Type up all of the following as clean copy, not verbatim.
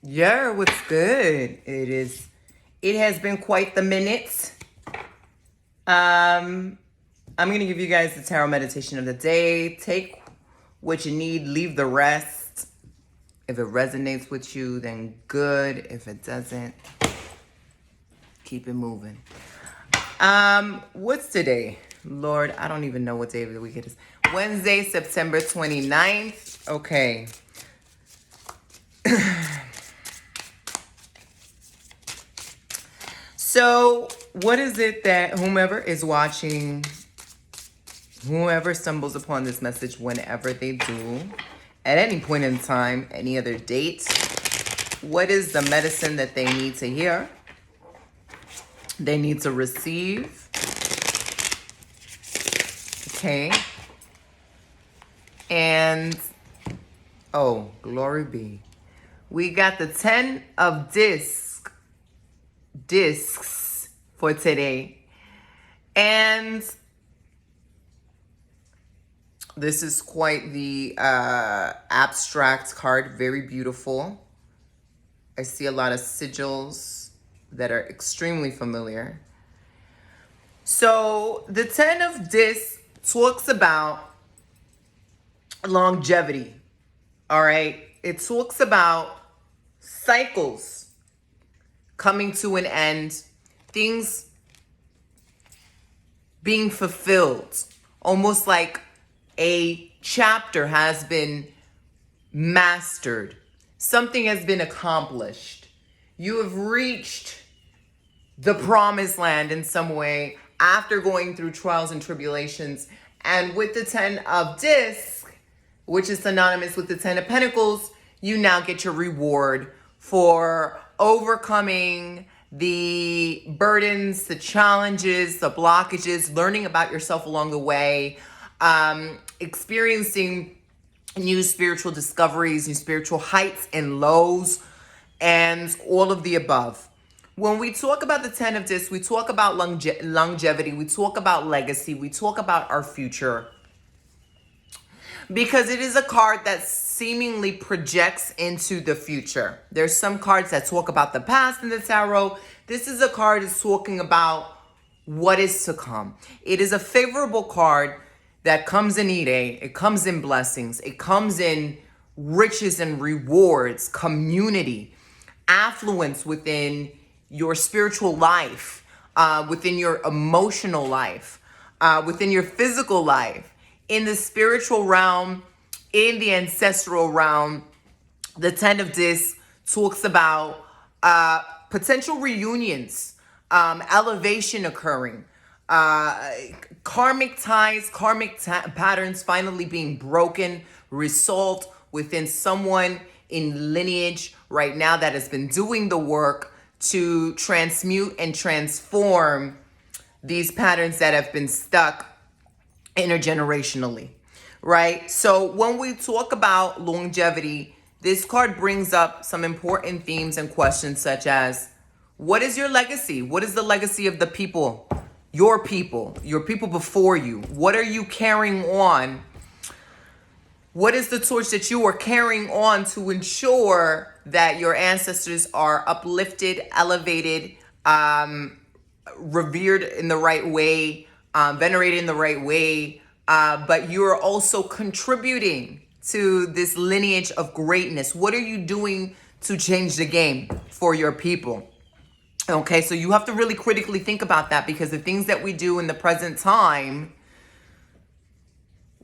Yeah, what's good? It has been quite the minute. I'm gonna give you guys the tarot meditation of the day. Take what you need, leave the rest. If it resonates with you, then good. If it doesn't, keep it moving. What's today? Lord, I don't even know what day of the week it is. Wednesday, September 29th. Okay. So, what is it that whomever is watching, whoever stumbles upon this message, whenever they do, at any point in time, any other date, what is the medicine that they need to hear? They need to receive. Okay. And, oh, glory be. We got the 10 of discs for today. And this is quite the abstract card, very beautiful. I see a lot of sigils that are extremely familiar. So the 10 of discs talks about longevity, all right? It talks about cycles coming to an end, things being fulfilled, almost like a chapter has been mastered. Something has been accomplished. You have reached the promised land in some way after going through trials and tribulations. And with the 10 of discs, which is synonymous with the 10 of pentacles, you now get your reward for overcoming the burdens, the challenges, the blockages, learning about yourself along the way, experiencing new spiritual discoveries, new spiritual heights and lows, and all of the above. When we talk about the 10 of discs, we talk about longevity, we talk about legacy, we talk about our future. Because it is a card that seemingly projects into the future. There's some cards that talk about the past in the tarot. This is a card that's talking about what is to come. It is a favorable card that comes in Ide. It comes in blessings. It comes in riches and rewards, community, affluence within your spiritual life, within your emotional life, within your physical life. In the spiritual realm, in the ancestral realm, the 10 of discs talks about potential reunions, elevation occurring, karmic ties, patterns finally being broken, result within someone in lineage right now that has been doing the work to transmute and transform these patterns that have been stuck intergenerationally, right? So when we talk about longevity, this card brings up some important themes and questions such as, what is your legacy? What is the legacy of the people, your people before you? What are you carrying on? What is the torch that you are carrying on to ensure that your ancestors are uplifted, elevated, revered in the right way, venerated in the right way, but you're also contributing to this lineage of greatness? What are you doing to change the game for your people? Okay, so you have to really critically think about that, because the things that we do in the present time,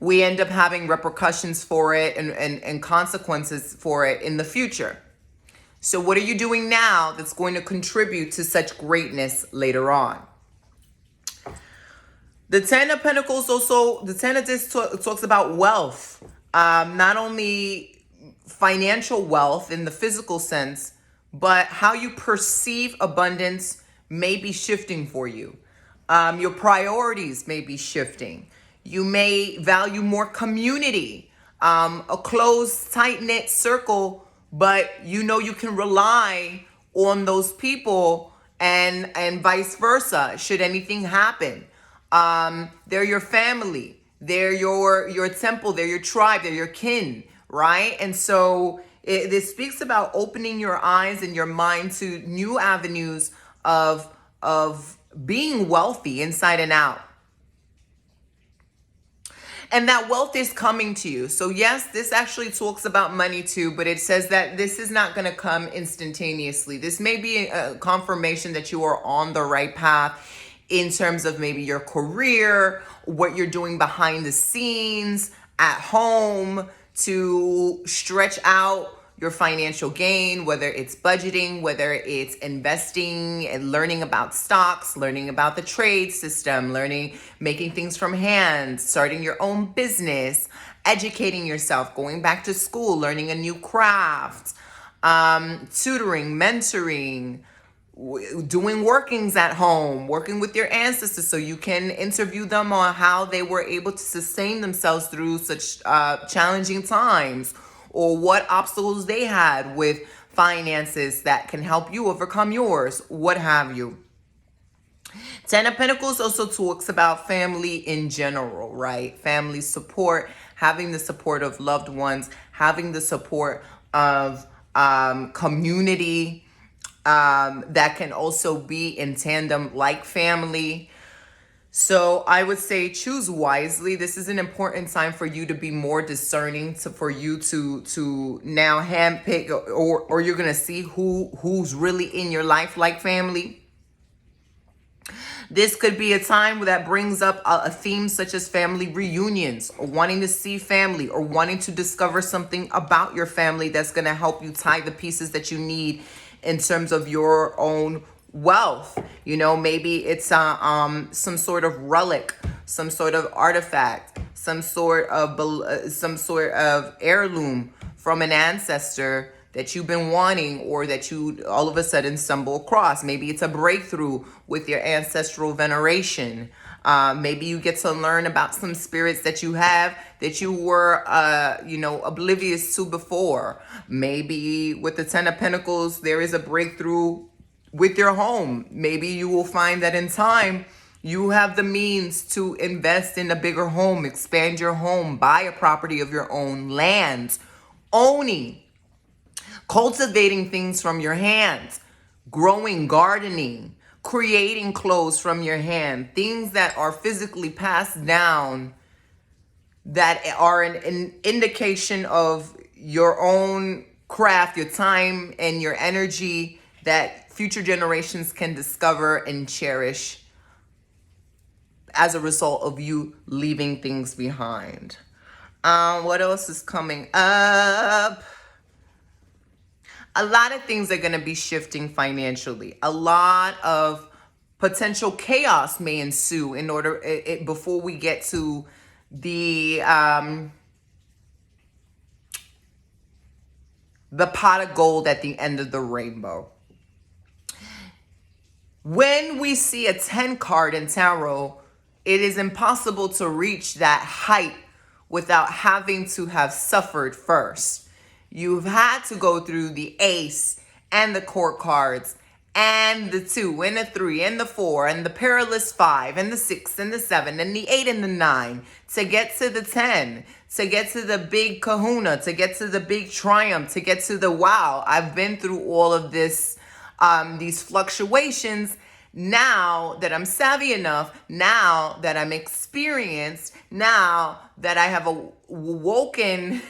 we end up having repercussions for it and consequences for it in the future. So what are you doing now that's going to contribute to such greatness later on? The 10 of Pentacles also, the 10 of discs talks about wealth. Not only financial wealth in the physical sense, but how you perceive abundance may be shifting for you. Your priorities may be shifting. You may value more community, a close, tight-knit circle, but you know you can rely on those people and vice versa should anything happen. They're your family. They're your temple. They're your tribe. They're your kin, right? And so This speaks about opening your eyes and your mind to new avenues of being wealthy inside and out. And that wealth is coming to you. So yes, this actually talks about money too, but it says that this is not going to come instantaneously. This may be a confirmation that you are on the right path in terms of maybe your career, what you're doing behind the scenes, at home, to stretch out your financial gain, whether it's budgeting, whether it's investing and learning about stocks, learning about the trade system, making things from hand, starting your own business, educating yourself, going back to school, learning a new craft, tutoring, mentoring, doing workings at home, working with your ancestors so you can interview them on how they were able to sustain themselves through such challenging times, or what obstacles they had with finances that can help you overcome yours, what have you. Ten of Pentacles also talks about family in general, right? Family support, having the support of loved ones, having the support of community, that can also be in tandem like family. So I would say choose wisely. This is an important time for you to be more discerning, for you to now handpick, or you're gonna see who's really in your life like family. This could be a time that brings up a theme such as family reunions, or wanting to see family, or wanting to discover something about your family that's going to help you tie the pieces that you need in terms of your own wealth. You know, maybe it's some sort of relic, some sort of artifact, some sort of heirloom from an ancestor that you've been wanting, or that you all of a sudden stumble across. Maybe it's a breakthrough with your ancestral veneration. Maybe you get to learn about some spirits that you have that you were, oblivious to before. Maybe with the Ten of Pentacles, there is a breakthrough with your home. Maybe you will find that in time, you have the means to invest in a bigger home, expand your home, buy a property of your own, land, owning, cultivating things from your hands, growing, gardening, creating clothes from your hand, things that are physically passed down that are an indication of your own craft, your time, and your energy that future generations can discover and cherish as a result of you leaving things behind. What else is coming up? A lot of things are going to be shifting financially. A lot of potential chaos may ensue before we get to the pot of gold at the end of the rainbow. When we see a 10 card in tarot, it is impossible to reach that height without having to have suffered first. You've had to go through the ace and the court cards and the 2 and the 3 and the 4 and the perilous 5 and the 6 and the 7 and the 8 and the 9 to get to the 10, to get to the big kahuna, to get to the big triumph, to get to the wow. I've been through all of this, these fluctuations. Now that I'm savvy enough, now that I'm experienced, now that I have awoken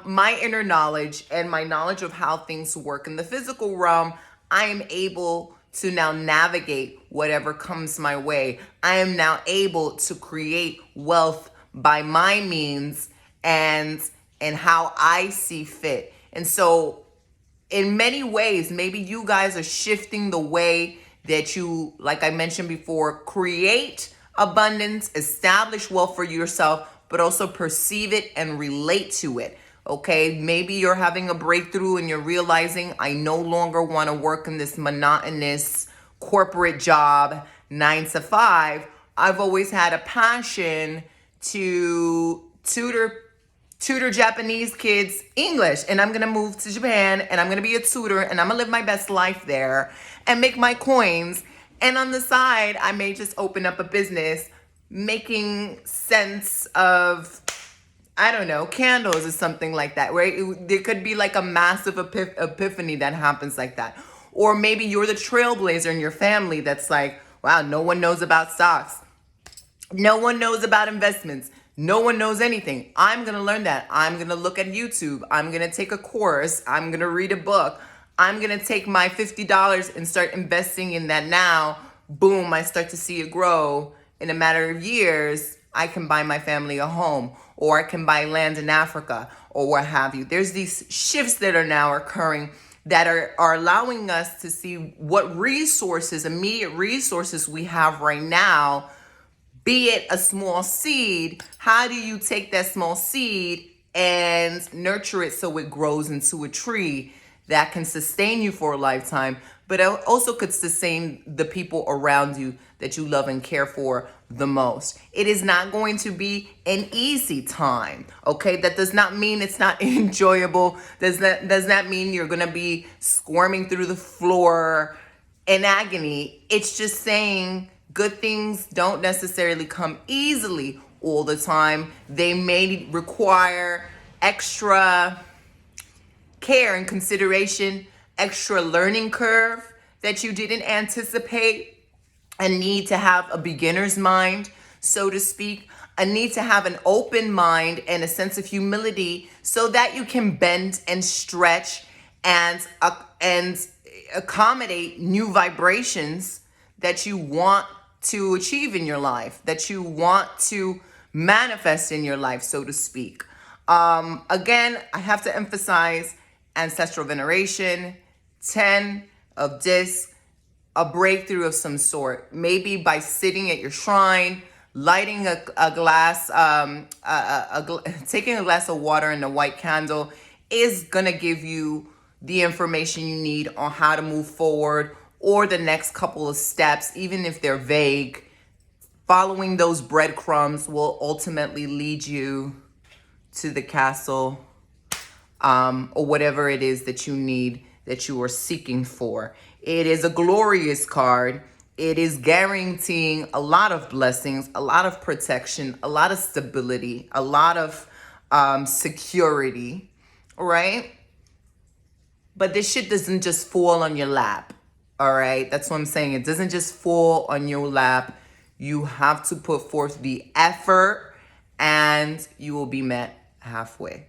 my inner knowledge and my knowledge of how things work in the physical realm, I am able to now navigate whatever comes my way. I am now able to create wealth by my means and how I see fit. And so in many ways, maybe you guys are shifting the way that you, like I mentioned before, create abundance, establish wealth for yourself, but also perceive it and relate to it. Okay, maybe you're having a breakthrough and you're realizing, I no longer want to work in this monotonous corporate job, 9 to 5. I've always had a passion to tutor Japanese kids English, and I'm gonna move to Japan and I'm gonna be a tutor and I'm gonna live my best life there and make my coins. And on the side, I may just open up a business making sense of I don't know, candles or something like that, right? There could be like a massive epiphany that happens like that. Or maybe you're the trailblazer in your family that's like, wow, no one knows about stocks. No one knows about investments. No one knows anything. I'm going to learn that. I'm going to look at YouTube. I'm going to take a course. I'm going to read a book. I'm going to take my $50 and start investing in that now. Boom, I start to see it grow. In a matter of years, I can buy my family a home, or I can buy land in Africa, or what have you. There's these shifts that are now occurring that are allowing us to see what resources, immediate resources we have right now, be it a small seed. How do you take that small seed and nurture it so it grows into a tree that can sustain you for a lifetime, but it also could sustain the people around you that you love and care for the most? It is not going to be an easy time, okay? That does not mean it's not enjoyable. Does not mean you're gonna be squirming through the floor in agony. It's just saying good things don't necessarily come easily all the time. They may require extra care and consideration, extra learning curve that you didn't anticipate, a need to have a beginner's mind, so to speak, a need to have an open mind and a sense of humility so that you can bend and stretch and accommodate new vibrations that you want to achieve in your life, that you want to manifest in your life, so to speak. Again, I have to emphasize ancestral veneration, 10 of discs, a breakthrough of some sort, maybe by sitting at your shrine, lighting a glass, taking a glass of water and a white candle is gonna give you the information you need on how to move forward, or the next couple of steps, even if they're vague. Following those breadcrumbs will ultimately lead you to the castle, or whatever it is that you need, that you are seeking for. It is a glorious card. It is guaranteeing a lot of blessings, a lot of protection, a lot of stability, a lot of security, right? But this shit doesn't just fall on your lap, all right? That's what I'm saying. It doesn't just fall on your lap. You have to put forth the effort, and you will be met halfway.